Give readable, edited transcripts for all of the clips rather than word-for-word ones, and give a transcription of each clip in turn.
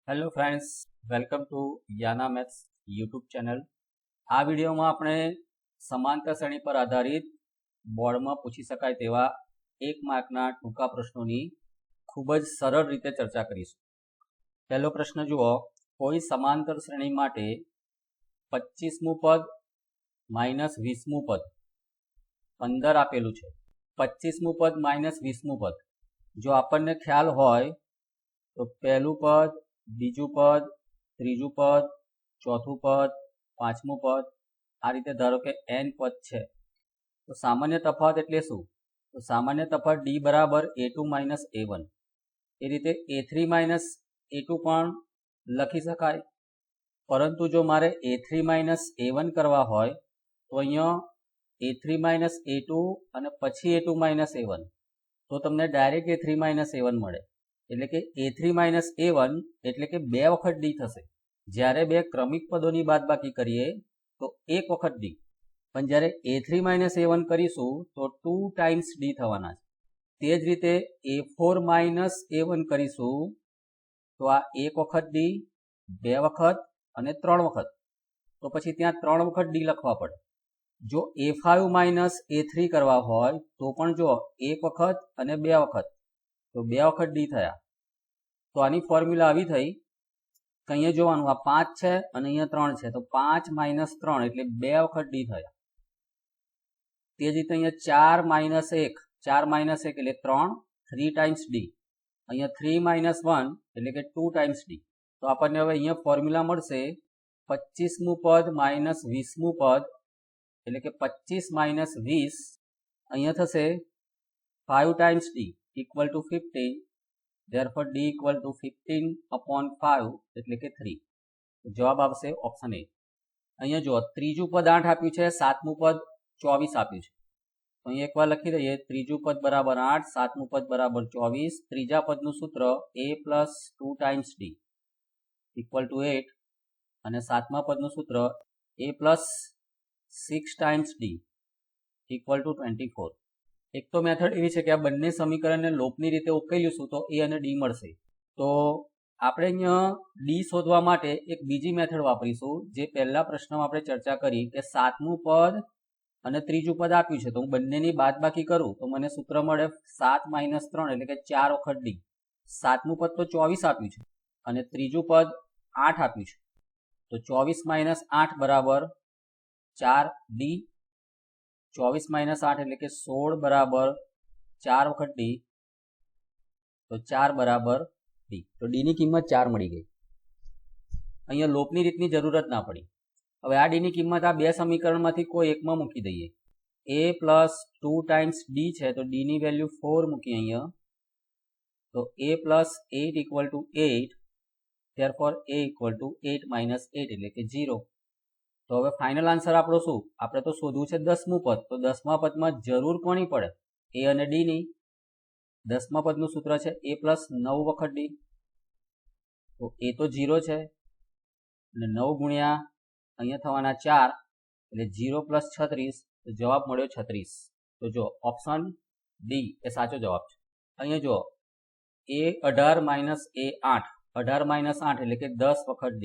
Hello friends, welcome to Yana maths YouTube channel. આ વિડીયોમાં આપણે સમાંતર શ્રેણી પર આધારિત બોર્ડમાં પૂછી શકાય તેવા 1 માર્કના ટૂંકા પ્રશ્નોની ખૂબ જ સરળ રીતે ચર્ચા કરીશું. પહેલો પ્રશ્ન જુઓ. કોઈ સમાંતર શ્રેણી માટે 25મું પદ માઇનસ 20મું પદ 15 આપેલું છે. 25મું પદ માઇનસ 20મું પદ જો આપણને ખ્યાલ હોય તો પહેલું પદ, બીજું પદ, ત્રીજું પદ, ચોથું પદ, પાંચમું પદ, આ રીતે ધારો કે n પદ છે. તો સામાન્ય તફાવત એટલે શું? તો સામાન્ય તફાવત d બરાબર a2 માઇનસ a1. એ રીતે a3 માઇનસ a2 પણ લખી શકાય. પરંતુ જો મારે a3 માઇનસ a1 કરવા હોય તો અહીંયા a3 માઇનસ a2 અને પછી a2 માઇનસ a1, તો તમને ડાયરેક્ટ a3 માઇનસ a1 મળે. એટલે કે a3 માઇનસ a1 એટલે કે 2 વખત d થશે. જ્યારે બે ક્રમિક પદોની બાદબાકી કરીએ તો 1 વખત d, પણ જ્યારે a3 માઇનસ a1 કરીશું તો 2 ટાઈમ્સ d થવાના છે. તે જ રીતે a4 માઇનસ a1 કરીશું તો આ 1 વખત d, 2 વખત અને 3 વખત, તો પછી ત્યાં 3 વખત d લખવા પડે. જો a5 માઇનસ a3 કરવા હોય તો પણ જો 1 વખત અને 2 વખત, તો 2 વખત d થયા. તો આની ફોર્મ્યુલા આવી થઈ કે અહીંયા જોવાનું, આ 5 છે અને અહીંયા 3 છે, તો 5 માઇનસ 3 એટલે 2 વખત d થયા. તે જ રીતે અહીંયા 4 માઇનસ 1, 4 માઇનસ 1 એટલે 3, 3 ટાઈમ્સ d. અહીંયા 3 માઇનસ 1 એટલે કે 2 ટાઈમ્સ d. તો આપણને હવે અહીંયા ફોર્મ્યુલા મળશે 25મું પદ માઇનસ 20મું પદ એટલે કે 25 માઇનસ 20, અહીંયા થશે 5 times d equal to 15. therefore d equal to 15/5 એટલે કે 3. જવાબ આવશે ઓપ્શન એ. અહીંયા જો ત્રીજું પદ 8 આપ્યું છે, સાતમું પદ 24 આપ્યું છે. તો અહીંયા એકવાર લખી દઈએ, ત્રીજું પદ બરાબર 8, સાતમું પદ બરાબર 24. ત્રીજા પદનું સૂત્ર a plus 2 times d equal to 8 અને સાતમા પદનું સૂત્ર a plus 6 times d equal to 24. એક તો મેથડ એવી છે કે આ બંને સમીકરણને લોપની રીતે ઉકેલીશું તો a અને d મળશે. તો આપણે અહીંયા d શોધવા માટે એક બીજી મેથડ વાપરીશું, જે પહેલા પ્રશ્નમાં આપણે ચર્ચા કરી કે સાતમું પદ અને ત્રીજું પદ આપ્યું છે, તો હું બંનેની બાદબાકી કરું તો મને સૂત્ર મળે 7 માઇનસ 3 એટલે કે 4 વખત d. સાતમું પદ તો 24 આપ્યું છે અને ત્રીજું પદ 8 આપ્યું છે, તો 24 માઇનસ 8 બરાબર 4d. 24 માઇનસ 8 એટલે કે 16 બરાબર 4 વખત d, તો 4 બરાબર d. તો d ની કિંમત 4 મળી ગઈ. અહીંયા લોપની રીતની જરૂરત ના પડી. હવે આ d ની કિંમત આ બે સમીકરણમાંથી કોઈ એકમાં મૂકી દઈએ. a પ્લસ 2 ટાઈમ્સ d છે, તો d ની વેલ્યુ 4 મૂકી અહીંયા, તો a plus 8 equal to 8. therefore a equal to 8 minus 8 એટલે કે 0. તો હવે ફાઇનલ આન્સર આપણો શું? આપણે તો શોધવું છે 10મું પદ. તો 10મા પદમાં જરૂર કોની પડે? a અને d ની. 10મા પદનું સૂત્ર છે a પ્લસ 9 વખત d. તો a તો 0 છે અને 9 ગુણ્યા અહીંયા થવાના 4 એટલે 0 પ્લસ 36, તો જવાબ મળ્યો 36. તો જો ઓપ્શન ડી એ સાચો જવાબ છે. અહીંયા જો a 18 માઇનસ a 8, 18 માઇનસ 8 એટલે કે 10 વખત d.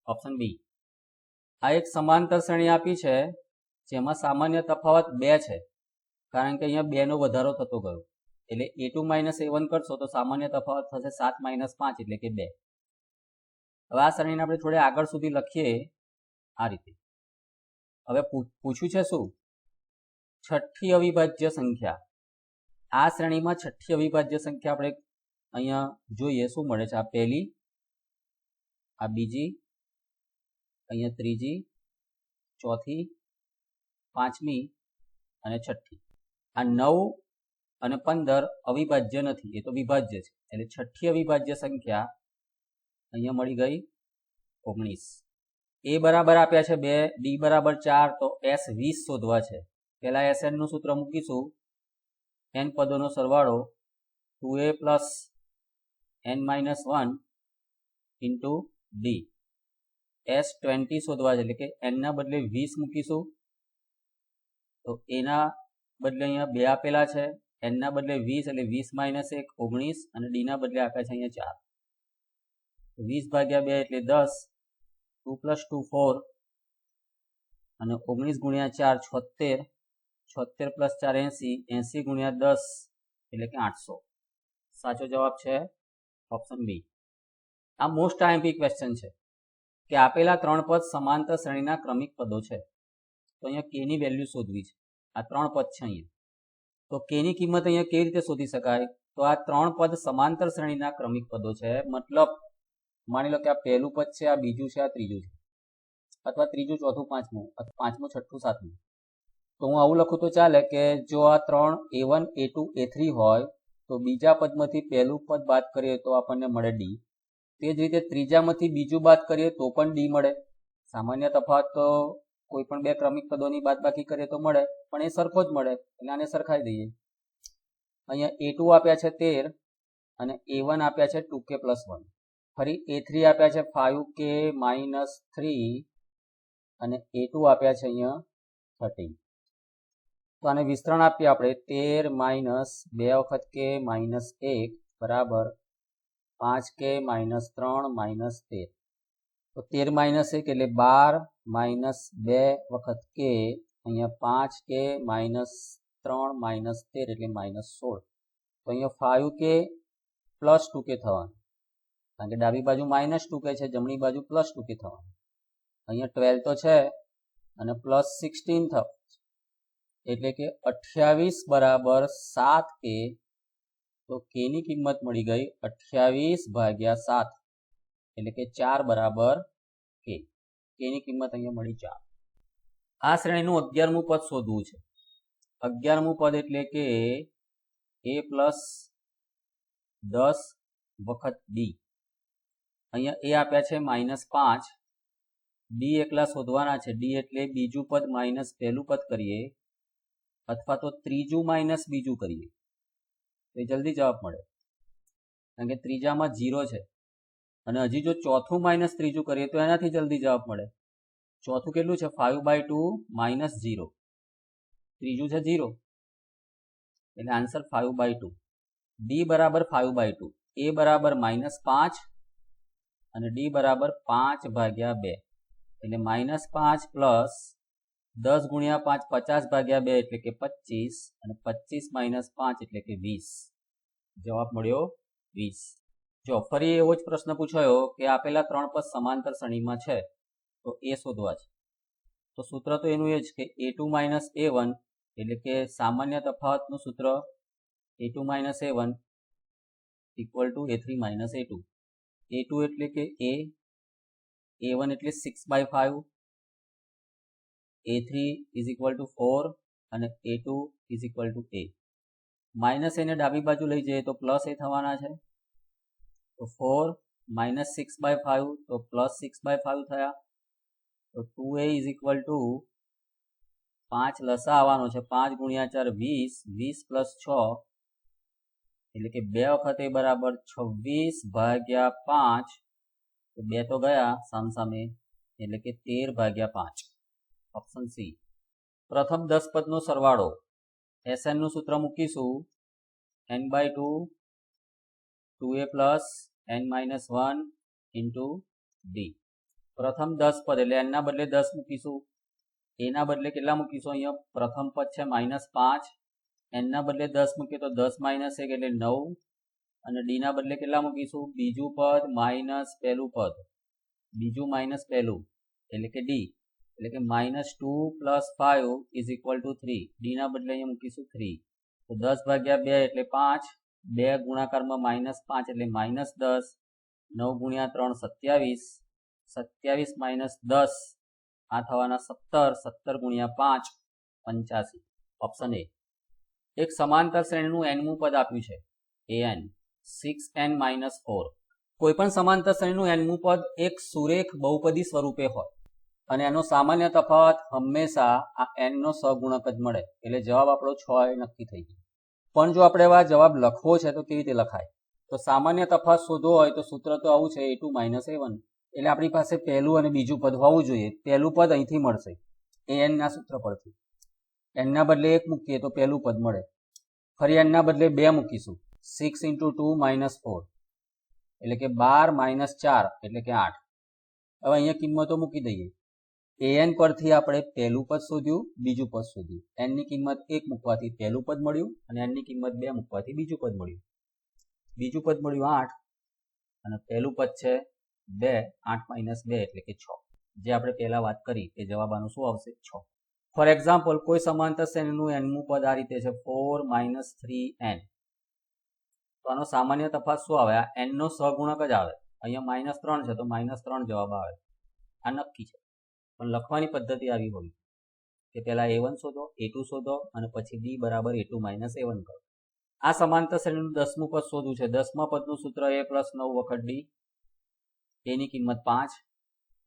Option B. આ એક સમાંતર શ્રેણી આપી છે જેમાં સામાન્ય તફાવત 2 છે, કારણ કે અહીંયા 2 નો વધારો થતો ગયો. એટલે a2 માઇનસ a1 કરશો તો સામાન્ય તફાવત થશે 7 માઇનસ 5 એટલે કે 2. હવે આ શ્રેણીને આપણે થોડે આગળ સુધી લખીએ આ રીતે. હવે પૂછ્યું છે શું? છઠ્ઠી અવિભાજ્ય સંખ્યા. આ શ્રેણીમાં છઠ્ઠી અવિભાજ્ય સંખ્યા આપણે અહીંયા જોઈએ શું મળે છે. આ પહેલી, આ બીજી, અહીંયા ત્રીજી, ચોથી, પાંચમી અને છઠ્ઠી. આ 9 અને 15 અવિભાજ્ય નથી, એ તો વિભાજ્ય છે. એટલે છઠ્ઠી અવિભાજ્ય સંખ્યા અહીંયા મળી ગઈ 19. a બરાબર આપ્યા છે 2, d બરાબર 4, તો s 20 શોધવા છે. પહેલા sn નું સૂત્ર મૂકીશું, n પદોનો સરવાળો 2a plus n minus 1 into d. s 20 શોધવા છે, એટલે કે n ના બદલે 20 મૂકીશું, તો a ના બદલે અહીંયા 2 આપેલા છે, n ના બદલે 20 એટલે 20 માઇનસ 1 19 અને d ના બદલે આપ્યા છે અહીંયા 4. 20 ભાગ્યા 2 એટલે 10, 2 + 2 4 અને 19 ગુણ્યા 4 76, 76 + 4 80, 80 ગુણ્યા 10 એટલે કે 800. સાચો જવાબ છે ઓપ્શન બી. આ મોસ્ટ આઈએમપી ક્વેશ્ચન છે કે આપેલા 3 પદ સમાંતર શ્રેણીના ક્રમિક પદો છે. તો અહીંયા k ની વેલ્યુ શોધવી છે. આ 3 પદ છે અહીંયા. તો k ની કિંમત અહીંયા કેવી રીતે શોધી શકાય? તો આ 3 પદ સમાંતર શ્રેણીના ક્રમિક પદો છે. મતલબ માની લો કે આ પહેલું પદ છે, આ બીજું છે, આ ત્રીજું છે, અથવા ત્રીજું, ચોથું, પાંચમું, અથવા પાંચમું, છઠ્ઠું, સાતમું. તો હું આવું લખું તો ચાલે કે જો આ 3 a1 a2 a3 હોય તો બીજા પદમાંથી પહેલું પદ બાદ કરીએ તો આપણને મળે d. તે જ રીતે ત્રીજામાંથી બીજું બાદ કરીએ તો પણ d મળે. સામાન્ય તફાવત તો કોઈ પણ બે ક્રમિક પદોની બાદબાકી કરીએ તો મળે, પણ એ સરખો જ મળે એટલે આને સરખાઈ દઈએ. અહીંયા a2 આપ્યા છે 13 અને a1 આપ્યા છે 2k + 1. ફરી a3 આપ્યા છે 5k - 3 અને a2 આપ્યા છે અહીંયા 13. તો આને વિસ્તરણ આપીએ આપણે 13 - 2 વખત k - 1 બરાબર 5k - 3 - 13. તો 13 - 1 એટલે 12 - 2 વખત k, અહીંયા 5k - 3 - 13 એટલે -16. તો અહીંયા 5k + 2k થવાનું, કારણ કે ડાબી બાજુ -2k છે, જમણી બાજુ +2k થવાનું. અહીંયા 12 તો છે અને +16 થવાનું, એટલે કે 28 બરાબર 7k. તો k ની કિંમત મળી ગઈ 28 ભાગ્યા 7, એટલે કે 4 બરાબર k. k ની કિંમત અહીંયા મળી 4. આ શ્રેણીનું 11મું પદ શોધવું છે. 11મું પદ એટલે કે a + 10 વખત d. અહીંયા a આપ્યા છે -5, d એકલા શોધવાના છે. d એટલે બીજું પદ માઇનસ પહેલું પદ કરીએ, અથવા તો ત્રીજું માઇનસ બીજું કરીએ તો જલ્દી જવાબ મળે, કારણ કે ત્રીજામાં 0 છે. અને હજી જો ચોથું માઇનસ ત્રીજું કરીએ તો એનાથી જલ્દી જવાબ મળે. ચોથું કેટલું છે? 5/2 - 0. ત્રીજું છે 0, એટલે આન્સર 5/2. d બરાબર 5/2, a બરાબર -5 અને d બરાબર 5/2, એટલે -5 પ્લસ 10 ગુણ્યા 5 50/2 એટલે કે 25 અને 25 - 5 એટલે કે 20. જવાબ મળ્યો 20. જો ફરી એવો જ પ્રશ્ન પૂછાયો કે આપેલા 3 પદ સમાંતર શ્રેણીમાં છે તો એ શોધવા છે. તો સૂત્ર તો એનું એ જ કે a2 - a1 એટલે કે સામાન્ય તફાવતનું સૂત્ર a2 - a1 = a3 - a2. a2 એટલે કે a, a1 એટલે 6/5, a3 = 4 અને a2 = a. માઇનસ એને ડાબી બાજુ લઈ જઈએ તો પ્લસ એ થવાના છે. તો 4 - 6/5 તો +6/5 થયા. તો 2a = 5 લસા આવવાનો છે, 5 ગુણ્યા 4 20, 20 + 6 એટલે કે 2 વખત a બરાબર 26/5. તો 2 તો ગયા સામસામે, એટલે કે 13/5. Option C. પ્રથમ 10 પદનો સરવાળો SN નું સૂત્ર મૂકીશું n/2 2a + n - 1 × d. પ્રથમ 10 પદ એટલે n ના બદલે 10 મૂકીશું, a ના બદલે કેટલા મૂકીશું? અહીંયા પ્રથમ પદ છે -5, n ના બદલે 10 મૂકીએ તો 10 - 1 એટલે 9, અને d ના બદલે કેટલા મૂકીશું? બીજું પદ માઇનસ પહેલું પદ, બીજું માઇનસ પહેલું એટલે કે d, એટલે કે -2 + 5 = 3. d ના બદલે અહીંયા મૂકીશું 3. તો 10/2 એટલે 5, 2 ગુણાકારમાં -5 એટલે -10, 9 ગુણ્યા 3 27, 27 - 10 આ થવાના 17, 17 ગુણ્યા 5 85. Option A. એક સમાંતર શ્રેણીનું nમું પદ આપ્યું છે an 6n - 4. કોઈ પણ સમાંતર શ્રેણીનું nમું પદ એક સુરેખ બહુપદી સ્વરૂપે હોય અને એનો સામાન્ય તફાવત હંમેશા આ n નો સહગુણક જ મળે, એટલે જવાબ આપણો 6 નક્કી થઈ ગયો. પણ જો આપણે આ જવાબ લખવો છે તો કેવી રીતે લખાય? તો સામાન્ય તફાવત શોધવો હોય તો સૂત્ર તો આવું છે a2 - a1, એટલે આપણી પાસે પહેલું અને બીજું પદ હોવું જોઈએ. પહેલું પદ અહીંથી મળશે an ના સૂત્ર પરથી. n ના બદલે 1 મૂકીએ તો પહેલું પદ મળે. ફરી n ના બદલે 2 મૂકીશું, 6 × 2 - 4 એટલે કે 12 - 4 એટલે કે 8. હવે અહીંયા કિંમતો મૂકી દઈએ. an પરથી આપણે પહેલું પદ શોધ્યું, બીજું પદ શોધ્યું. n ની કિંમત 1 મૂકવાથી પહેલું પદ મળ્યું અને n ની કિંમત 2 મૂકવાથી બીજું પદ મળ્યું. બીજું પદ મળ્યું 8 અને પહેલું પદ છે 2, 8 - 2 એટલે કે 6. જે આપણે પહેલા વાત કરી કે જવાબ આનો શું આવશે? 6. ફોર એક્ઝામ્પલ, કોઈ સમાંતર શ્રેણીનું nમું પદ આ રીતે છે 4 - 3n. તો આનો સામાન્ય તફાત શું આવે? આ n નો સહગુણક જ આવે. અહીંયા -3 છે તો -3 જવાબ આવે. આ નક્કી છે. પણ લખવાની પદ્ધતિ આવી હોય કે પહેલા a1 શોધો, a2 શોધો અને પછી b બરાબર a2 - a1 કરો. આ સમાંતર શ્રેણીનું 10મું પદ શોધવું છે. 10મા પદનું સૂત્ર a + 9 વખત d. a ની કિંમત 5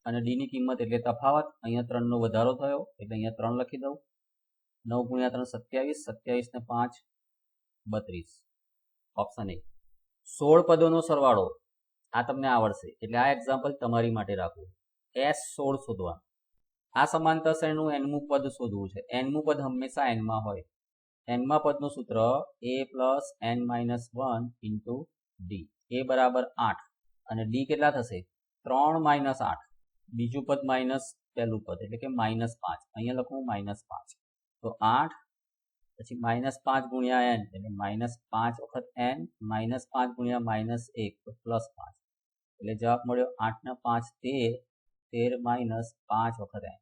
અને d ની કિંમત એટલે તફાવત. અહીંયા 3 નો વધારો થયો એટલે અહીંયા 3 લખી દઉં. 9 × 3 27, 27 ને 5 32. Option A. 16 પદોનો સરવાળો આ તમને આવડશે એટલે આ એક્ઝામ્પલ તમારી માટે રાખવું. S16 શોધવા. આ સમાંતર શ્રેણીનું nમું પદ શોધવું છે. nમું પદ હંમેશા n માં હોય. nમા પદનું સૂત્ર a + n - 1 × d. a બરાબર 8 અને d કેટલા થશે? 3 - 8. બીજું પદ માઇનસ પહેલું પદ એટલે કે -5. અહીંયા લખું -5. તો 8 પછી -5 × n એટલે -5 વખત n, -5 × -1 તો +5. એટલે જવાબ મળ્યો 8 ને 5 13, 13 - 5 વખત n.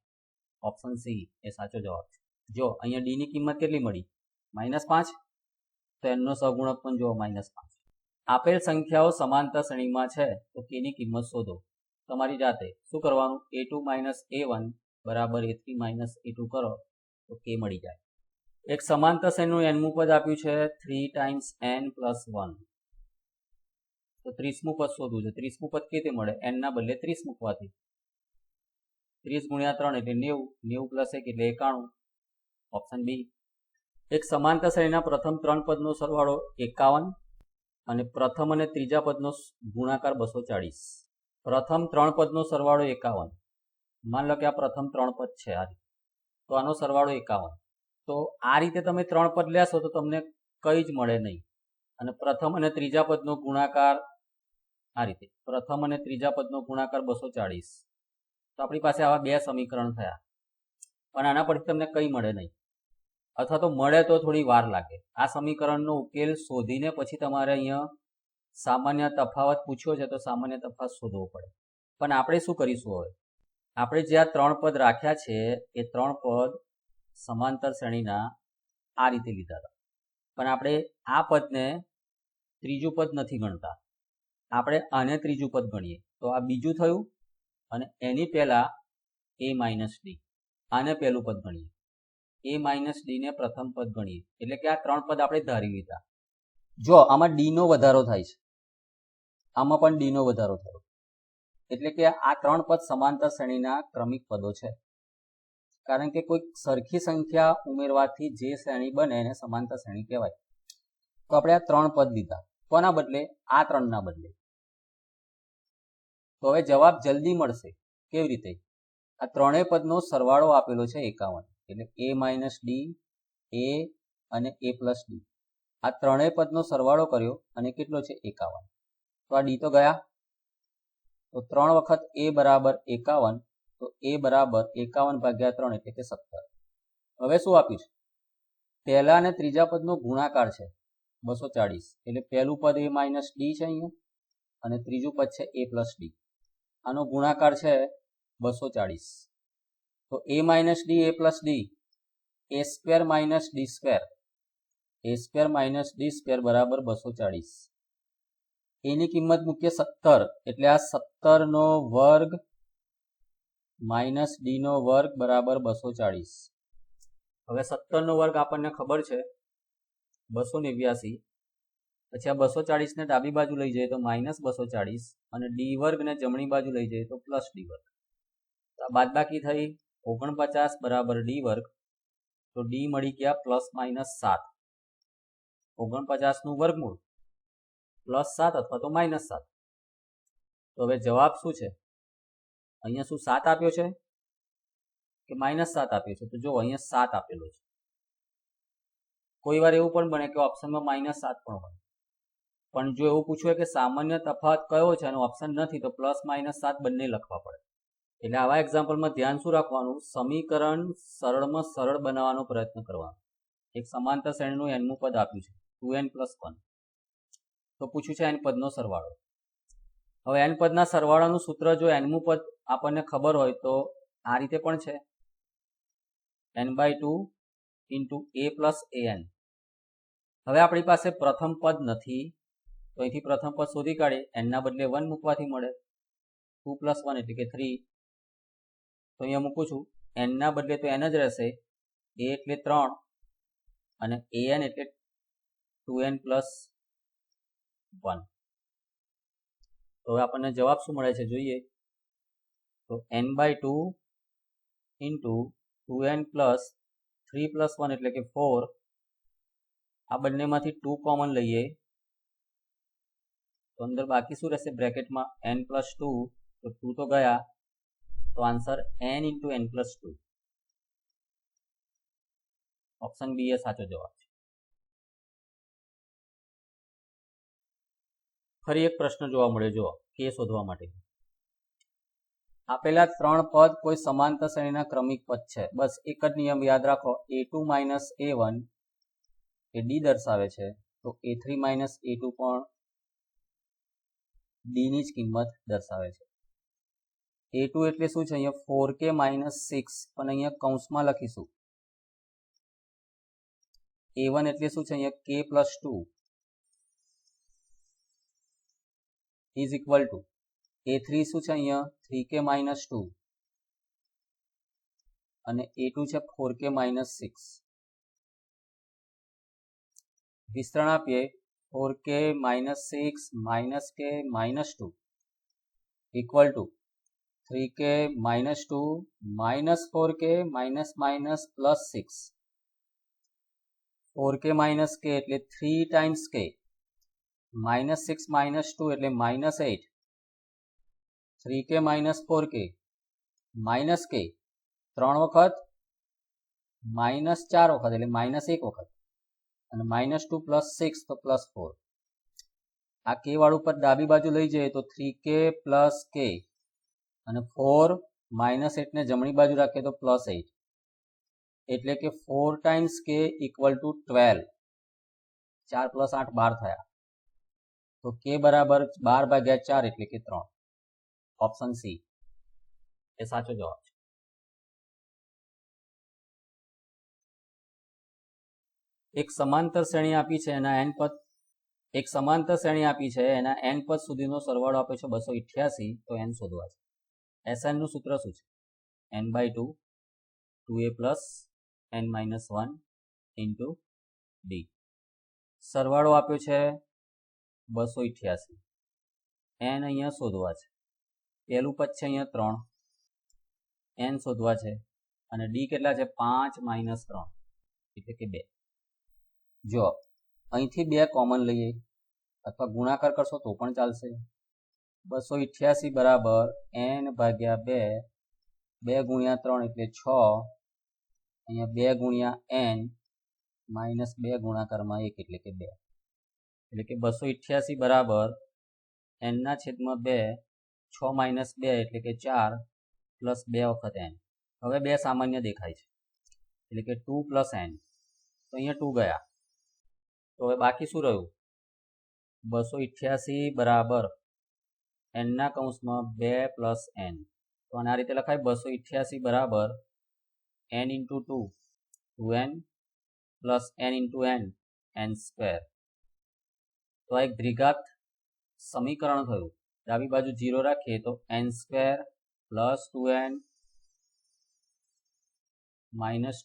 ઓપ્શન સી એ સાચો જવાબ છે. જો અહીંયા d ની કિંમત કેટલી મળી? -5. તો n નો સહગુણક પણ જો -5. આપેલ સંખ્યાઓ સમાંતર શ્રેણીમાં છે તો k ની કિંમત શોધો. તમારી જાતે શું કરવાનું? a2 - a1 બરાબર a3 - a2 કરો તો k મળી જાય. એક સમાંતર શ્રેણીનું nમું પદ આપ્યું છે 3 × n + 1. તો 30મું પદ શોધવું છે. 30મું પદ કેવી રીતે મળે? n ના બદલે 30 મૂકવાથી. 30 × 3 એટલે 90, 90 + 1 એટલે 91. Option B. એક સમાંતર શ્રેણીના પ્રથમ 3 પદનો સરવાળો 51 અને પ્રથમ અને ત્રીજા પદનો ગુણાકાર 240. પ્રથમ 3 પદનો સરવાળો 51. માન લો કે આ પ્રથમ 3 પદ છે આ રીતે. તો આનો સરવાળો 51. તો આ રીતે તમે 3 પદ લેશો તો તમને કંઈ જ મળે નહીં. અને પ્રથમ અને ત્રીજા પદનો ગુણાકાર આ રીતે. પ્રથમ અને ત્રીજા પદનો ગુણાકાર 240. તો આપણી પાસે આવા 2 સમીકરણ થયા. પણ આના પરથી તમને કંઈ મળે નહીં. અથવા તો મળે તો થોડી વાર લાગે. આ સમીકરણનો ઉકેલ શોધીને પછી તમારે અહીંયા સામાન્ય તફાવત પૂછ્યો છે તો સામાન્ય તફાવત શોધવો પડે. પણ આપણે શું કરીશું હવે? આપણે જે આ 3 પદ રાખ્યા છે એ 3 પદ સમાંતર શ્રેણીના આ રીતે લીધા હતા. પણ આપણે આ પદને ત્રીજું પદ નથી ગણતા. આપણે આને ત્રીજું પદ ગણીએ તો આ બીજું થયું અને એની પહેલા a - d. આને પહેલું પદ ગણીએ. a - d ને પ્રથમ પદ ગણીએ. એટલે કે આ 3 પદ આપણે ધારી લીધા. જો આમાં d નો વધારો થાય છે, આમાં પણ d નો વધારો થયો. એટલે કે આ 3 પદ સમાંતર શ્રેણીના ક્રમિક પદો છે. કારણ કે કોઈ સરખી સંખ્યા ઉમેરવાથી જે શ્રેણી બને એને સમાંતર શ્રેણી કહેવાય. તો આપણે આ 3 પદ લીધા. કોના બદલે? આ 3 ના બદલે. તો હવે જવાબ જલ્દી મળશે. કેવી રીતે? આ ત્રણેય પદનો સરવાળો આપેલો છે 51. એટલે a - d, a અને a + d. આ ત્રણેય પદનો સરવાળો કર્યો અને કેટલો છે? 51. તો આ d તો ગયા. તો 3 વખત a બરાબર 51. તો a બરાબર 51/3 એટલે કે 17. હવે શું આપ્યું છે? પહેલા અને ત્રીજા પદનો ગુણાકાર છે 240. એટલે પહેલું પદ a - d છે અહીંયા અને ત્રીજું પદ છે a + d. આનો ગુણાકાર છે 240. તો a - d, a + d, a² - d², a² - d² બરાબર 240. એની કિંમત મૂકીએ 17. એટલે આ 17 નો વર્ગ - d નો વર્ગ બરાબર 240. હવે 17 નો વર્ગ આપણને ખબર છે 289. પછી આ 240 ને ડાબી બાજુ લઈ જઈએ તો -240 અને d વર્ગ ને જમણી બાજુ લઈ જઈએ તો +d વર્ગ. તો આ બાદબાકી થઈ 49 બરાબર d વર્ગ. તો d મળી ગયા +- 7. 49 નું વર્ગમૂળ +7 અથવા તો -7. તો હવે જવાબ શું છે? અહીંયા શું 7 આપ્યો છે કે -7 આપ્યો છે? તો જો અહીંયા 7 આપેલો છે. કોઈ વાર એવું પણ બને કે ઓપ્શનમાં -7 પણ હોય. પણ જો એવું પૂછવું હોય કે સામાન્ય તફાવત કયો છે અને ઓપ્શન નથી તો પ્લસ માઇનસ 7 બંને લખવા પડે. એટલે આવા એક્ઝામ્પલમાં ધ્યાન શું રાખવાનું, સમીકરણ સરળમાં સરળ બનાવવાનો પ્રયત્ન કરવાનો. એક સમાંતર શ્રેણીનું nમું પદ આપ્યું છે 2n + 1, તો પૂછ્યું છે n પદનો સરવાળો. હવે n પદના સરવાળાનું સૂત્ર જો nમું પદ આપણને ખબર હોય તો આ રીતે પણ છે, n/2 × a + an. હવે આપણી પાસે પ્રથમ પદ નથી તો અહીંથી પ્રથમ પદ શોધી કાઢીએ. n ના બદલે 1 મૂકવાથી મળે, 2 + 1 એટલે કે 3. તો અહીંયા મૂકું છું, n ના બદલે તો n જ રહેશે, a એટલે 3 અને an એટલે 2n + 1. તો હવે આપણને જવાબ શું મળે છે જોઈએ. તો n/2 × 2n + 3 + 1 એટલે કે 4. આ બંનેમાંથી 2 કોમન લઈએ તો અંદર બાકી શું રહેશે બ્રેકેટમાં n + 2, તો 2 તો ગયા, તો answer n × n + 2. Option B એ સાચો જવાબ છે. ફરી એક પ્રશ્ન જોવા મળ્યો, જુઓ કે શોધવા માટે. આપેલા 3 પદ કોઈ સમાંતર શ્રેણીના ક્રમિક પદ છે. બસ એક જ નિયમ યાદ રાખો, a2 - a1 એ d દર્શાવે છે, તો a3 - a2 પણ d ની જ કિંમત દર્શાવે છે. a2 એટલે શું છે, અહીંયા 4k - 6 પણ અહીંયા કૌંસમાં લખીશું. a1 એટલે શું છે, અહીંયા k + 2 is equal to a3 શું છે, અહીંયા 3k - 2 અને a2 છે 4k - 6. વિસ્તરણ આપીએ, 4k - 6 - k - 2 equal to 3k - 2 - 4k - +6. 4k - k એટલે 3 ટાઈમ્સ k, -6 - 2 એટલે -8, 3k - 4k - k 3 વખત, -4 વખત એટલે -1 વખત અને -2 + 6 તો +4. આ k વાળું પર ડાબી બાજુ લઈ જઈએ તો 3k + k અને 4 -8 ને જમણી બાજુ રાખીએ તો +8, એટલે કે 4 ટાઈમ્સ k = 12. 4 + 8 12 થયા, તો k બરાબર 12/4 એટલે કે 3. ઓપ્શન સી એ સાચો જવાબ છે. એક સમાંતર શ્રેણી આપી છે, એના n પદ સુધીનો સરવાળો આપ્યો છે 288, તો n શોધવા છે. Sn નું સૂત્ર શું છે, n/2 2a + n - 1 × d. સરવાળો આપ્યો છે 288, n અહીંયા શોધવા છે. પહેલું પદ છે અહીંયા 3, n શોધવા છે અને d કેટલા છે 5 - 3 એટલે કે 2. જો અહીંથી 2 કોમન લઈએ અથવા ગુણાકાર કરશો તો પણ ચાલશે. 288 બરાબર n/2, 2 × 3 એટલે 6, અહીંયા 2 × n -2 ગુણાકારમાં 1 એટલે કે 2. એટલે કે 288 બરાબર n/2, 6 - 2 એટલે કે 4 + 2 વખત n. હવે 2 સામાન્ય દેખાય છે એટલે કે 2 + n, તો અહીંયા 2 ગયા, તો હવે બાકી શું રહ્યું, 288 બરાબર n/2 + n. તો આને આ રીતે લખાય, 288 બરાબર n × 2 2n + n × n n². તો આ એક દ્વિઘાત સમીકરણ થયું. ડાબી બાજુ 0 રાખીએ તો n² + 2n -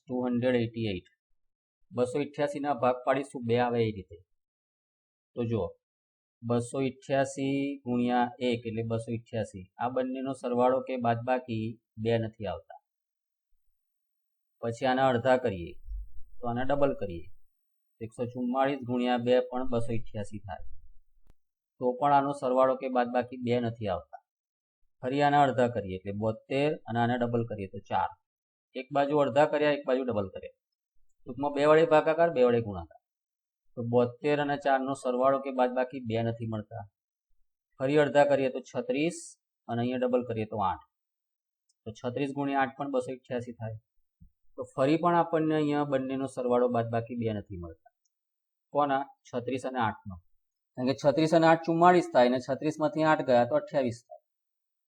288. 288 ના ભાગ પાડીશું 2 આવે એ રીતે. તો જુઓ 288 × 1 એટલે 288, આ બંનેનો સરવાળો કે બાદબાકી 2 નથી આવતા. પછી આના અડધા કરીએ તો આના ડબલ કરીએ, 144 × 2 પણ 288 થાય, તો પણ આનો સરવાળો કે બાદબાકી 2 નથી આવતા. ફરી આના અડધા કરીએ એટલે 72 અને આને ડબલ કરીએ તો 4. એક બાજુ અડધા કર્યા, એક બાજુ ડબલ કર્યા, ટૂંકમાં 2 વડે ભાગાકાર 2 વડે ગુણાકાર, તો તો 72 અને 4 નો સરવાળો કે બાદબાકી 2 નથી મળતા. ફરી અડધા કરીએ તો 36 અને અહીંયા ડબલ કરીએ તો 8. તો 36 ગુણ્યા 8 પણ 288 થાય. તો ફરી પણ આપણને અહીંયા બંનેનો સરવાળો બાદબાકી 2 નથી મળતા. કોના? 36 અને 8 નો. કારણ કે 36 અને 8 44 થાય, અને 36 માંથી 8 ગયા તો 28 થાય.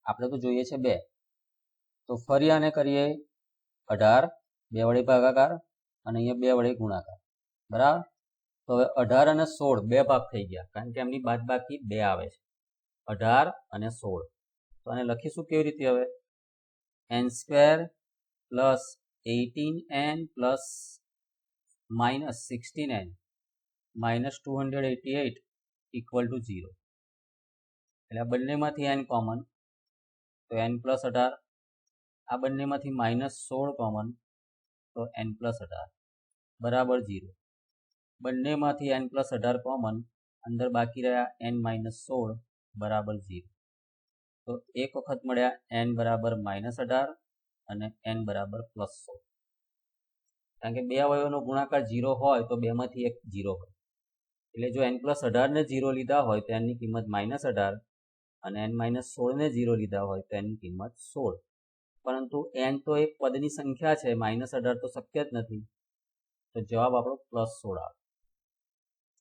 આપણે તો જોઈએ છે 2. તો ફરી આને કરીએ 18, 2 વડે ભાગાકાર અને અહીંયા 2 વડે ગુણાકાર. બરાબર. તો હવે 18 અને 16 બે ભાગ થઈ ગયા, કારણ કે એમની બાદબાકી 2 આવે છે. 18 અને 16. તો આને લખીશું કેવી રીતે હવે? n² plus 18n plus minus 16n minus 288 equal to 0. એટલે આ બંનેમાંથી n કોમન, તો n પ્લસ 18. આ બંનેમાંથી માઇનસ 16 કોમન, તો n પ્લસ 18 બરાબર 0. બંનેમાંથી n પ્લસ 18 કોમન, અંદર બાકી રહ્યા n માઇનસ 16 બરાબર 0. તો એક વખત મળ્યા n બરાબર માઇનસ 18 અને n બરાબર પ્લસ 16. કારણ કે બે અવયવોનો ગુણાકાર 0 હોય તો બેમાંથી એક 0 હોય. એટલે જો n પ્લસ 18 ને 0 લીધા હોય તો એની કિંમત માઇનસ 18 અને n માઇનસ 16 ને 0 લીધા હોય તો એની કિંમત 16. પરંતુ n તો એક પદની સંખ્યા છે, માઇનસ 18 તો શક્ય જ નથી. તો જવાબ આપણો પ્લસ 16 આવે.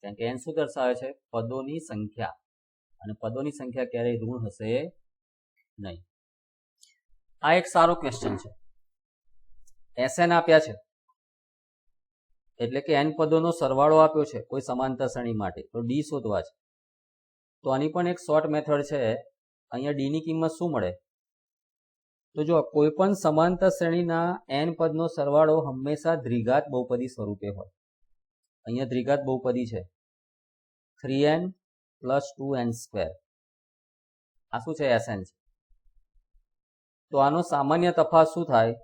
કારણ કે n શું દર્શાવે છે? પદોની સંખ્યા, અને પદોની સંખ્યા ક્યારેય ઋણ હશે નહીં. આ એક સારો ક્વેશ્ચન છે. Sn આપ્યા છે એટલે કે n પદોનો સરવાળો આપ્યો છે કોઈ સમાંતર શ્રેણી માટે, તો d શોધવા છે. તો આની પણ એક શોર્ટ મેથડ છે. અહીંયા d ની કિંમત શું મળે? તો જો કોઈ પણ સમાંતર શ્રેણીના n પદનો સરવાળો હંમેશા દ્વિઘાત બહુપદી સ્વરૂપે હોય. અહીંયા દ્વિઘાત બહુપદી છે 3n પ્લસ 2n². આ શું છે? Sn છે. તો આનો સામાન્ય તફાવત શું થાય?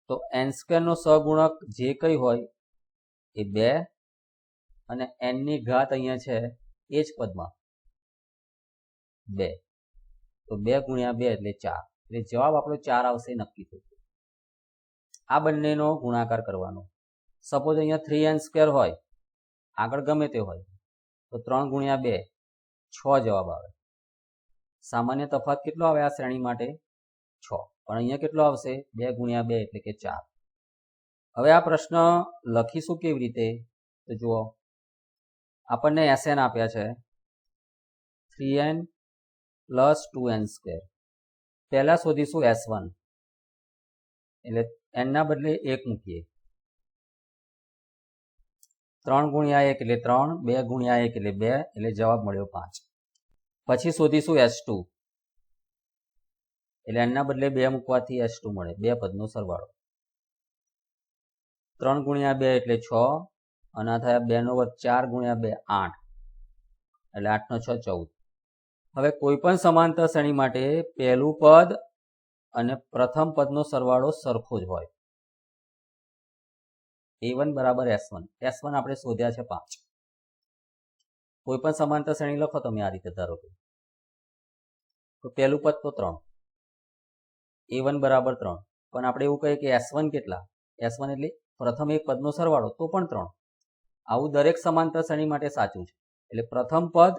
તો n² નો સહગુણક જે કંઈ હોય એ 2 અને n ની ઘાત અહીંયા છે એ જ પદમાં 2. તો 2 ગુણ્યા 2 એટલે 4. એટલે જવાબ આપણો 4 આવશે નક્કી થઈ ગયો. આ બંનેનો ગુણાકાર કરવાનો. સપોઝ અહીંયા 3n² હોય, આગળ ગમે તે હોય, તો 3 ગુણ્યા 2 6 જવાબ આવે. સામાન્ય તફાવત કેટલો આવે આ શ્રેણી માટે? 6. પણ અહીંયા કેટલો આવશે? 2 ગુણ્યા 2 એટલે કે 4. હવે આ પ્રશ્ન લખીશું કેવી રીતે? તો જુઓ, આપણને Sn આપ્યા છે 3n પ્લસ 2n². પહેલા શોધીશું S1, એટલે n ના બદલે 1 મૂકીએ. 3 ગુણ્યા 1 એટલે 3, 2 ગુણ્યા 1 એટલે 2, એટલે જવાબ મળ્યો 5. પછી શોધીશું S2, એટલે n ના બદલે 2 મૂકવાથી S2 મળે, 2 પદનો સરવાળો. 3 ગુણ્યા 2 એટલે 6, અને આ થયા 2 નો વર્ગ, 4 ગુણ્યા 2 8, એટલે 8 નો 6 14. હવે કોઈ પણ સમાંતર શ્રેણી માટે પહેલું પદ અને પ્રથમ પદનો સરવાળો સરખો જ હોય. A1 બરાબર S1. S1 આપણે શોધ્યા છે 5. કોઈ પણ સમાંતર શ્રેણી લખો તમે આ રીતે, ધારો કે તો પહેલું પદ તો 3, A1 બરાબર 3. પણ આપણે એવું કહીએ કે S1 કેટલા? S1 એટલે પ્રથમ એક પદનો સરવાળો, તો પણ 3. આવું દરેક સમાંતર શ્રેણી માટે સાચું છે. એટલે પ્રથમ પદ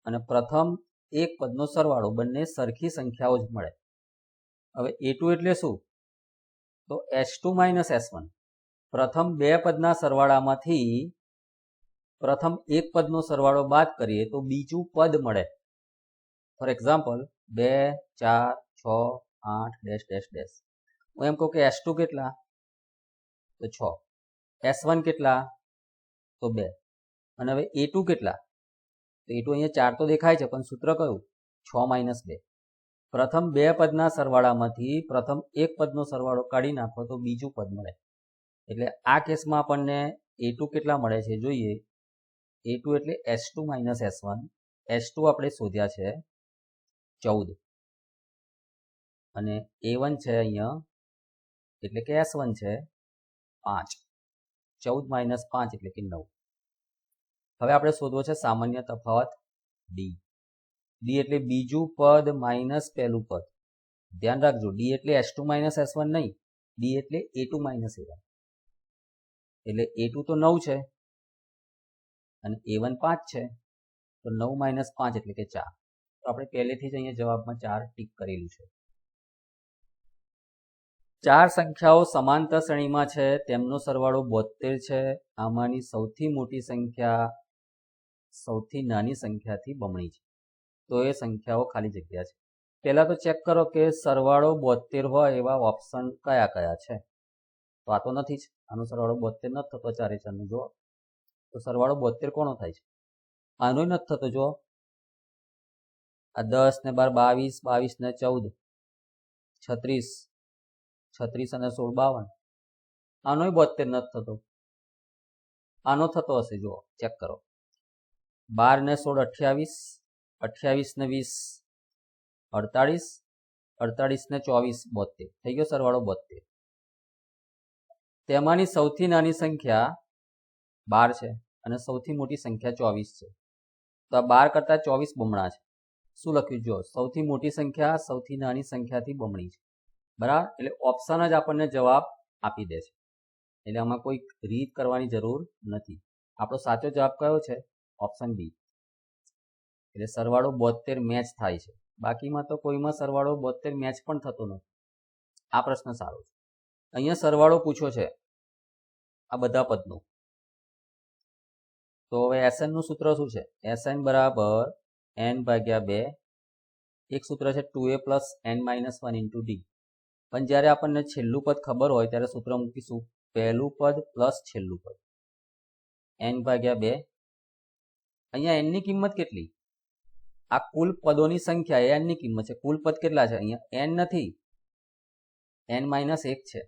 અને પ્રથમ એક પદનો સરવાળો બંને સરખી સંખ્યાઓ જ મળે. હવે A2 એટલે શું? તો S2 માઇનસ S1. પ્રથમ બે પદના સરવાળામાંથી પ્રથમ એક પદનો સરવાળો બાદ કરીએ તો બીજું પદ મળે. For example 2, 4, 6, 8 dash dash dash. હું એમ કહું કે S2 કેટલા? તો 6. S1 કેટલા? તો 2. અને હવે A2 કેટલા? તો A2 અહીંયા 4 તો દેખાય છે, પણ સૂત્ર કયું? 6 માઇનસ 2. પ્રથમ બે પદના સરવાળામાંથી પ્રથમ એક પદનો સરવાળો કાઢી નાખો તો બીજું પદ મળે. એટલે આ કેસમાં આપણને A2 કેટલા મળે છે જોઈએ. A2 એટલે S2 માઇનસ S1. S2 આપણે શોધ્યા છે 14, અને A1 છે અહીંયા, એટલે કે S1 છે 5. 14 માઇનસ 5 એટલે કે 9. હવે આપણે શોધવો છે સામાન્ય તફાવત D. D એટલે બીજું પદ માઇનસ પહેલું પદ. ધ્યાન રાખજો, D એટલે S2 માઇનસ S1 નહીં, D એટલે A2 માઇનસ A1. એટલે A2 તો 9 છે, અને a1 5 છે તો 9 - 5 એટલે કે 4. તો આપણે પહેલેથી જ અહીંયા જવાબમાં 4 ટીક કરેલું છે. 4 સંખ્યાઓ સમાંતર શ્રેણીમાં છે, તેમનો સરવાળો 72 છે. આમાંની સૌથી મોટી સંખ્યા સૌથી નાની સંખ્યાથી બમણી છે. તો એ સંખ્યાઓ ખાલી જગ્યા છે. પહેલા તો ચેક કરો કે સરવાળો 72 હોય એવા ઓપ્શન કયા કયા છે. તો આ તો નથી જ, આનો સરવાળો 72 નથી થતો. 4 એ 4 નો જુઓ તો સરવાળો 72 કોનો થાય છે? આનો નથી થતો. જો આ 10 ને 12 22, 22 ને 14 36, 36 અને 16 52. આનોય 72 નથી થતો. આનો થતો હશે, જુઓ ચેક કરો. 12 ને 16 28, 28 ને 20 48, 48 ને 24 72. થઈ ગયો સરવાળો 72. તેમાંની સૌથી નાની સંખ્યા 12 છે અને સૌથી મોટી સંખ્યા 24 છે. તો આ 12 કરતા 24 બમણા છે. શું લખ્યું? જો સૌથી મોટી સંખ્યા સૌથી નાની સંખ્યાથી બમણી છે. બરાબર, એટલે ઓપ્શન જ આપણને જવાબ આપી દે છે. એટલે આમાં કોઈ રીત કરવાની જરૂર નથી. આપણો સાચો જવાબ કયો છે? Option B. એટલે સરવાળો 72 મેચ થાય છે. બાકીમાં તો કોઈમાં સરવાળો 72 મેચ પણ થતો નથી. આ પ્રશ્ન સારો છે. અહીંયા સરવાળો પૂછ્યો છે આ બધા પદનો. તો હવે SN નું સૂત્ર શું છે? SN બરાબર n/2. એક સૂત્ર છે 2a + n - 1 × d. પણ જ્યારે આપણને છેલ્લું પદ ખબર હોય ત્યારે સૂત્ર મૂકીશું પહેલું પદ પ્લસ છેલ્લું પદ n/2. અહીંયા n ની કિંમત કેટલી? આ કુલ પદોની સંખ્યા એ n ની કિંમત છે. કુલ પદ કેટલા છે? અહીંયા n નથી, n - 1 છે.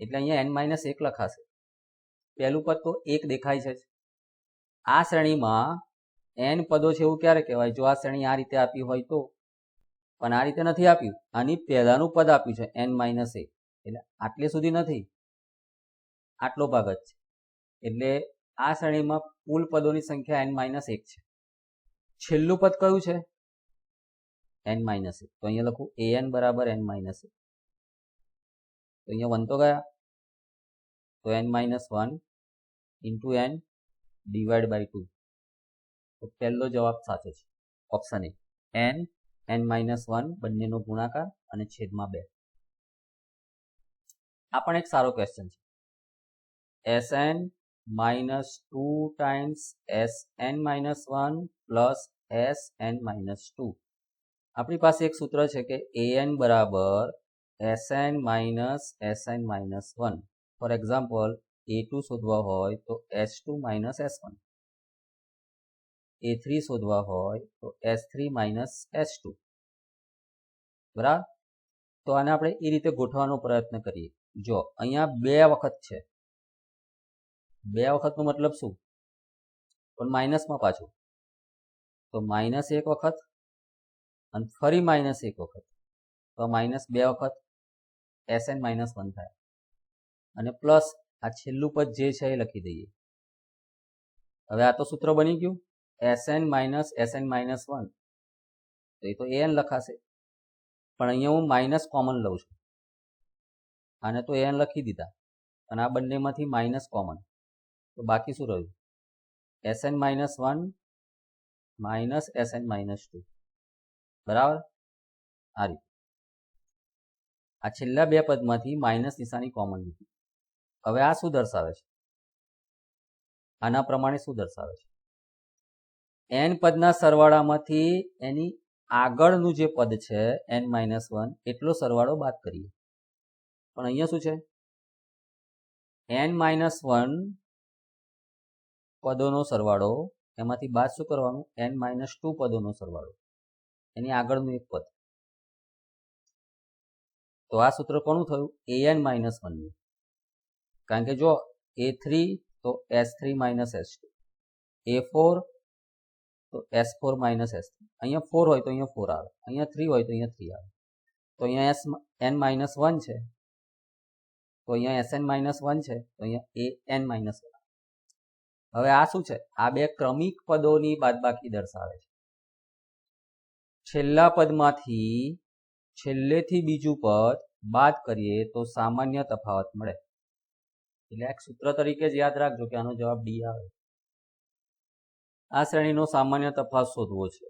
એટલે અહીંયા n - 1 લખાશે. પહેલું પદ તો 1 દેખાય છે. આ શ્રેણીમાં n પદો છે એવું ક્યારે કહેવાય? જો આ શ્રેણી આ રીતે આપી હોય તો. પણ આ રીતે નથી આપ્યું. આની પહેલાનું પદ આપ્યું છે n - 1. એટલે આટલે સુધી નથી, આટલો ભાગ જ છે. એટલે આ શ્રેણીમાં કુલ પદોની સંખ્યા n - 1 છે. છેલ્લું પદ કયું છે? n - 1. તો અહીંયા લખું an બરાબર n - 1. તો અહીંયા 1 તો ગયા, તો n - 1 × n / 2. તો પહેલો જવાબ સાચો છે, ઓપ્શન એ. n - 1 બંનેનો ગુણાકાર અને છેદમાં 2. આ પણ એક સારો ક્વેશ્ચન છે. Sn - 2 times Sn - 1 plus Sn - 2. આપણી પાસે એક સૂત્ર છે કે an બરાબર Sn - Sn - 1. For example a2 શોધવા હોય તો S2 - S1, a3 શોધવા હોય તો S3 - S2. બરાબર, તો આને આપણે એ રીતે ગોઠવવાનો પ્રયત્ન કરીએ. જો અહીંયા 2 વખત છે. 2 વખતનો મતલબ શું? પણ માઇનસમાં પાછું. તો -1 વખત અને ફરી -1 વખત. તો -2 વખત Sn - 1 થાય. અને પ્લસ આ છેલ્લું પદ જે છે એ લખી દઈએ. હવે આ તો સૂત્ર બની ગયું Sn - Sn - 1. તો એ તો an લખાશે. પણ અહીંયા હું માઇનસ કોમન લઉં છું. આને તો an લખી દીધા, અને આ બંનેમાંથી માઇનસ કોમન. તો બાકી શું રહ્યું? Sn - 1 minus Sn - 2. બરાબર, આ રીતે. આ છેલ્લા 2 પદમાંથી માઇનસ નિશાની કોમન લીધી. હવે આ શું દર્શાવે છે? આના પ્રમાણે શું દર્શાવે છે? n પદના સરવાળામાંથી એની આગળનું જે પદ છે n - 1 એટલો સરવાળો બાદ કરીએ. પણ અહીંયા શું છે? n - 1 પદોનો સરવાળો, એમાંથી બાદ શું કરવાનું? n - 2 પદોનો સરવાળો, એની આગળનું એક પદ. તો આ સૂત્ર કોનું થયું? an - 1 નું. કારણ કે જો a3 તો S3 - S2, a4 તો S4 - S3. અહીંયા 4 હોય તો અહીંયા 4 આવે, અહીંયા 3 હોય તો અહીંયા 3 આવે. તો અહીંયા n - 1 છે, તો અહીંયા Sn - 1 છે, તો અહીંયા an - 1. હવે આ શું છે? આ 2 ક્રમિક પદોની બાદબાકી દર્શાવે છે. છેલ્લા પદમાંથી છેલ્લેથી બીજું પદ બાદ કરીએ તો સામાન્ય તફાવત મળે. એટલે એક સૂત્ર તરીકે જ યાદ રાખજો કે આનો જવાબ D આવે. આ શ્રેણીનો સામાન્ય તફાવત શોધવો છે.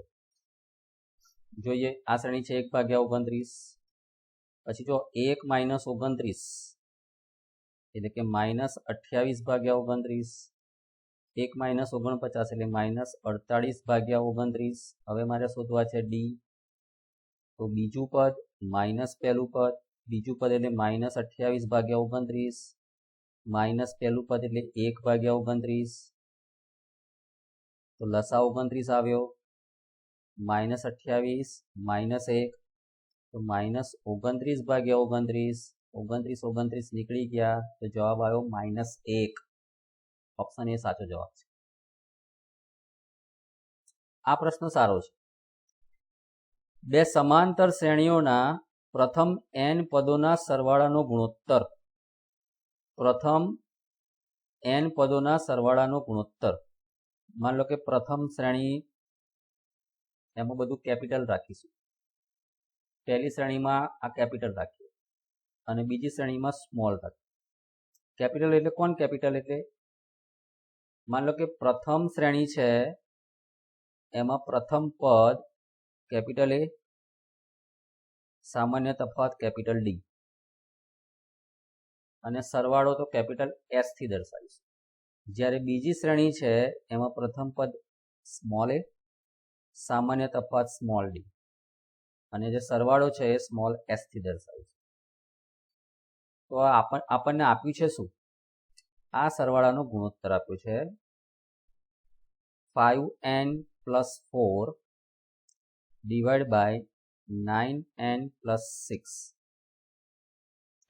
જોઈએ, આ શ્રેણી છે 1/29, પછી જો 1 - 29 એટલે કે -28/29, 1 - 49 એટલે -48/29. હવે મારે શોધવા છે ડી. તો બીજું પદ માઇનસ પહેલું પદ, બીજું પદ એટલે -28/29 માઇનસ પહેલું પદ એટલે 1/29. તો લસા 29 આવ્યો, -28 -1 તો -29/29, 29 નીકળી ગયા તો જવાબ આવ્યો -1. ઓપ્શન એ સાચો જવાબ છે. આ પ્રશ્ન સારો છે. બે સમાંતર શ્રેણીઓના પ્રથમ n પદોના સરવાળાનો ગુણોત્તર. પ્રથમ n પદોના સરવાળાનો ગુણોત્તર. માન લો કે પ્રથમ શ્રેણી એમાં બધું કેપિટલ રાખીશું. પહેલી શ્રેણીમાં આ કેપિટલ રાખીએ અને બીજી શ્રેણીમાં સ્મોલ રાખીએ. કેપિટલ એટલે કોણ કેપિટલ? એટલે માન લો કે પ્રથમ શ્રેણી છે એમાં પ્રથમ પદ કેપિટલ એ, સામાન્ય તફાવત કેપિટલ ડી અને સરવાળો તો કેપિટલ એસ થી દર્શાવીશું. જ્યારે બીજી શ્રેણી છે એમાં પ્રથમ પદ સ્મોલ એ, સામાન્ય તફાવત સ્મોલ ડી અને જે સરવાળો છે એ સ્મોલ એસ થી દર્શાવીશું. તો આપણને આપ્યું છે શું? આ સરવાળાનો ગુણોત્તર આપ્યો છે 5n + 4 ડિવાઈડ બાય 9n + 6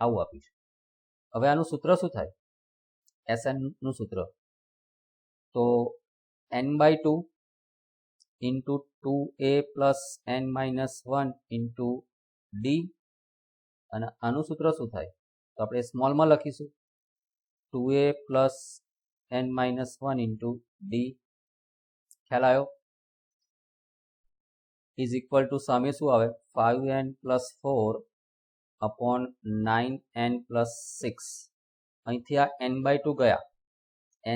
આવું આપ્યું છે. હવે આનું સૂત્ર શું થાય? SN નું સૂત્ર તો n/2 into 2a plus n minus 1 into d અને આનું સૂત્ર શું થાય? તો આપણે સ્મોલમાં લખીશું 2a plus n minus 1 into d. ખ્યાલ આવ્યો? ઇઝ ઇક્વલ ટુ સામે શું આવે? 5n plus 4 upon 9n plus 6. અહીંથી આ n/2 ગયા.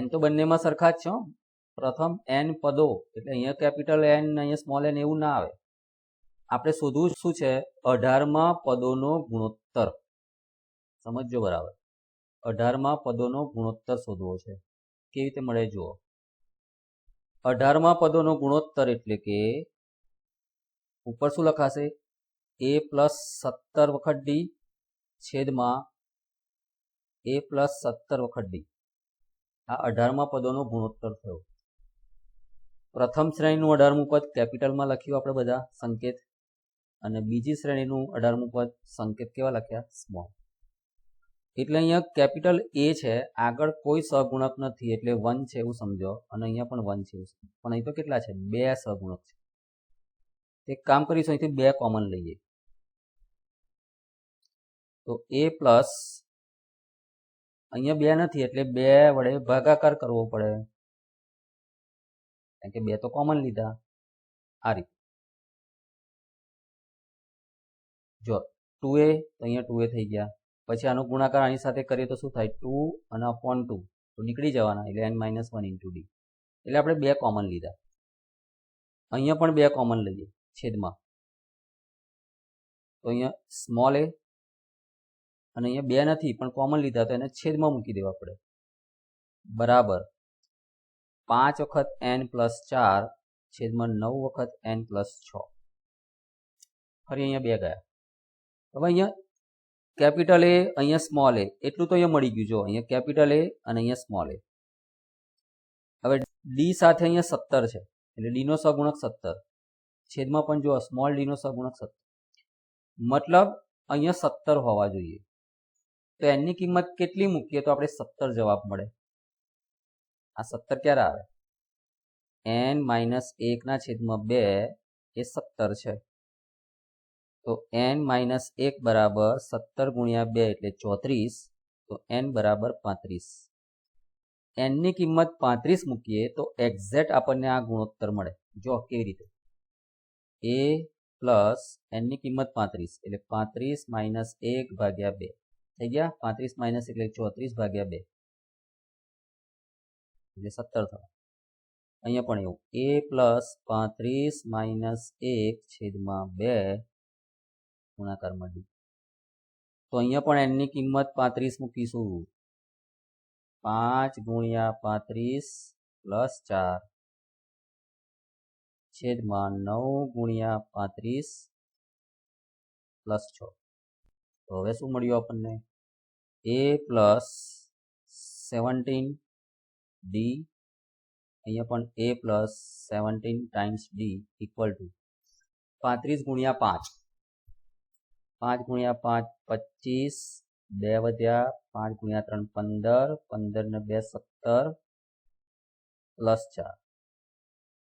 n તો બંનેમાં સરખા જ છે. પ્રથમ n પદો એટલે અહીંયા કેપિટલ n અહીંયા સ્મોલ n એવું ના આવે. આપણે શોધવું શું છે? 18માં પદોનો ગુણોત્તર. સમજો બરાબર. 18માં પદોનો ગુણોત્તર શોધવો છે. કેવી રીતે મળે જુઓ. 18માં પદોનો ગુણોત્તર એટલે કે ઉપર શું લખાશે? a + 17 વખત d છેદમાં a + 17 વખત d. આ 18માં પદોનો ગુણોત્તર થયો. પ્રથમ શ્રેણીનું 18મું પદ કેપિટલમાં લખ્યું આપણે બધા સંકેત, અને બીજી શ્રેણીનું 18મું પદ સંકેત કેવા લખ્યા? સ્મોલ. એટલે અહીંયા કેપિટલ A છે, આગળ કોઈ સહગુણક નથી એટલે 1 છે એવું સમજો, અને અહીંયા પણ 1 છે એવું સમજો. પણ અહીં તો કેટલા છે? 2 સહગુણક છે. એક કામ કરીશું, અહીંથી 2 કોમન લઈએ તો a પ્લસ અહીંયા 2 નથી એટલે 2 વડે ભાગાકાર કરવો પડે, કારણ કે 2 તો કોમન લીધા. આ રીતે જો 2a તો અહીંયા 2a થઈ ગયા. પછી આનો ગુણાકાર આની સાથે કરીએ તો શું થાય? 2 અને upon 2 તો નીકળી જવાના એટલે n - 1 into d. એટલે આપણે 2 કોમન લીધા. અહીંયા પણ 2 કોમન લઈએ છેદમાં, તો અહીંયા સ્મોલ a અને અહીંયા 2 નથી પણ કોમન લીધા તો એને છેદમાં મૂકી દેવા પડે. બરાબર 5 વખત n + 4 છેદમાં 9 વખત n + 6. ફરી અહીંયા 2 ગયા. હવે અહીંયા કેપિટલ A અહીંયા સ્મોલ a એટલું તો અહીંયા મળી ગયું. જો અહીંયા કેપિટલ A અને અહીંયા સ્મોલ a. હવે d સાથે અહીંયા 17 છે એટલે d નો સહગુણક 17 છેદમાં પણ જો સ્મોલ d નો સહગુણક 17, મતલબ અહીંયા 17 હોવા જોઈએ. તો n ની કિંમત કેટલી મૂકીએ તો આપણે 17 જવાબ મળે? આ 17 ક્યારે આવે? n - 1/2 એ 17 છે. તો n - 1 બરાબર 17 ગુણ્યા 2 એટલે 34. તો n બરાબર 35. n ની કિંમત 35 મૂકીએ તો એક્ઝેક્ટ આપણને આ ગુણોત્તર મળે. જો કેવી રીતે? a પ્લસ n ની કિંમત 35 એટલે 35 - 1/2 થઈ ગયા. 35 - એટલે 34/2 એટલે 17 થવા. અહીંયા પણ એવું a પ્લસ 35 માઇનસ 1/2 ગુણાકારમાં d. તો અહીંયા પણ n ની કિંમત 35 મૂકીશું. 5 ગુણ્યા 35 પ્લસ 4 છેદમાં 9 ગુણ્યા 35 પ્લસ 6. તો હવે શું મળ્યું આપણને? a પ્લસ 17d, અહીંયા પણ a plus 17 times d equal to 35 ગુણ્યા 5. 5 ગુણ્યા 5 25, 2 વધ્યા, 5 ગુણ્યા 3 15, 15 ને 2 17 પ્લસ 4.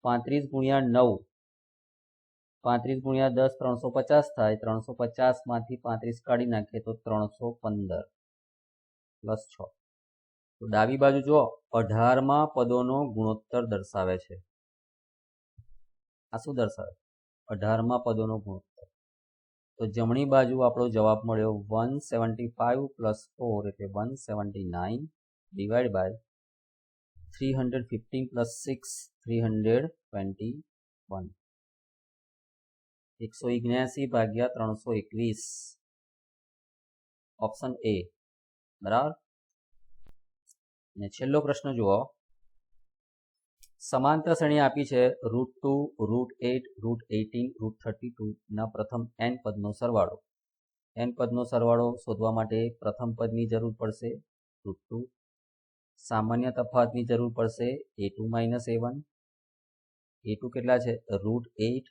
35 ગુણ્યા 9, 35 ગુણ્યા 10 350 થાય. 350 માંથી 35 કાઢી નાખીએ તો 315 પ્લસ 6. તો ડાબી બાજુ જો 18માં પદોનો ગુણોત્તર દર્શાવે છે. આ શું દર્શાવે? 18માં પદોનો ગુણોત્તર. તો જમણી બાજુ આપણો જવાબ મળ્યો 175 પ્લસ 4 એટલે 179 ડિવાઈડ બાય 315 પ્લસ 6 321. 179 ભાગ્યા 321 ઓપ્શન એ. બરાબર. અને છેલ્લો પ્રશ્ન જુઓ. સમાંતર શ્રેણી આપી છે √2, √8, √18, √32 ના પ્રથમ n પદનો સરવાળો. n પદનો સરવાળો શોધવા માટે પ્રથમ પદની જરૂર પડશે √2, સામાન્ય તફાવતની જરૂર પડશે a2 - a1. a2 કેટલા છે? √8.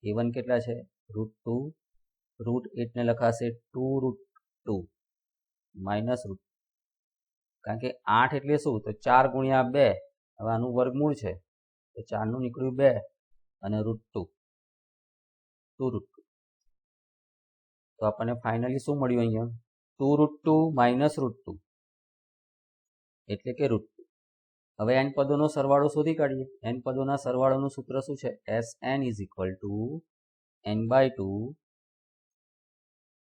a1 કેટલા છે? √2. √8 ને લખાશે 2√2 માઇનસ √2. કારણ કે 8 એટલે શું? તો 4 ગુણ્યા 2. હવે આનું વર્ગમૂળ છે તો 4 નું નીકળ્યું 2 અને √2 2√2. તો આપણને ફાઇનલી શું મળ્યું? અહીંયા 2√2 માઇનસ √2 એટલે કે √2. હવે n પદોનો સરવાળો શોધી કાઢીએ. n પદોના સરવાળોનું સૂત્ર શું છે? Sn = n/2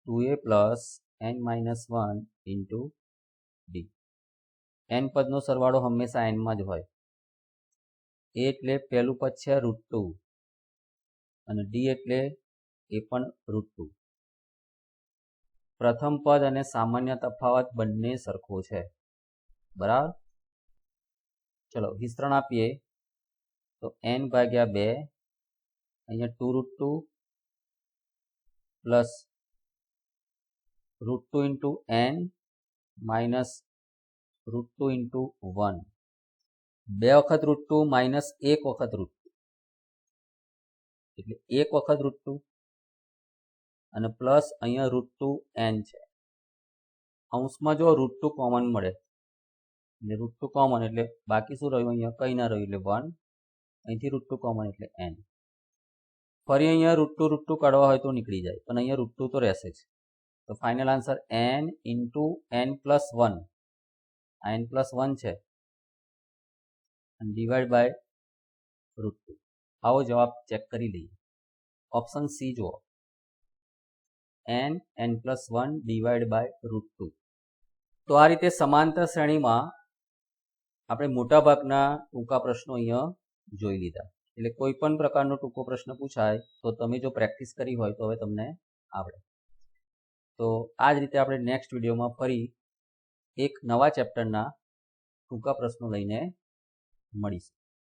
2a plus n - 1 into d. n પદનો સરવાળો હંમેશા n માં જ હોય. a એટલે પહેલું પદ છે √2 અને d એટલે એ પણ √2. પ્રથમ પદ અને સામાન્ય તફાવત બંને સરખો છે. બરાબર. ચલો વિસ્તરણ આપીએ તો n/2 અહીંયા 2√2 plus √2 into n minus √2 into 1. 2 વખત √2 માઇનસ 1 વખત √2 એટલે 1 વખત √2 અને પ્લસ અહીંયા √2n છે. અંશમાં જો √2 કોમન મળે એટલે √2 કોમન એટલે બાકી શું રહ્યું? અહીંયા કંઈ ના રહ્યું એટલે 1. અહીંથી √2 કોમન એટલે n. ફરી અહીંયા √2 કાઢવા હોય તો નીકળી જાય પણ અહીંયા √2 તો રહેશે જ. તો final answer n into n plus 1. આ n પ્લસ 1 છે અને ડિવાઈડ બાય √2. આવો જવાબ ચેક કરી લઈએ. ઓપ્શન સી જુઓ, n પ્લસ 1 ડિવાઈડ બાય √2. તો આ રીતે સમાંતર શ્રેણીમાં આપણે મોટાભાગના ટૂંકા પ્રશ્નો અહીંયા જોઈ લીધા. એટલે કોઈ પણ પ્રકારનો ટૂંકો પ્રશ્ન પૂછાય તો તમે જો પ્રેક્ટિસ કરી હોય તો હવે તમને આવડે. તો આ જ રીતે આપણે નેક્સ્ટ વિડીયોમાં ફરી એક નવા ચેપ્ટરના ટૂંકા પ્રશ્નો લઈને મળીશું.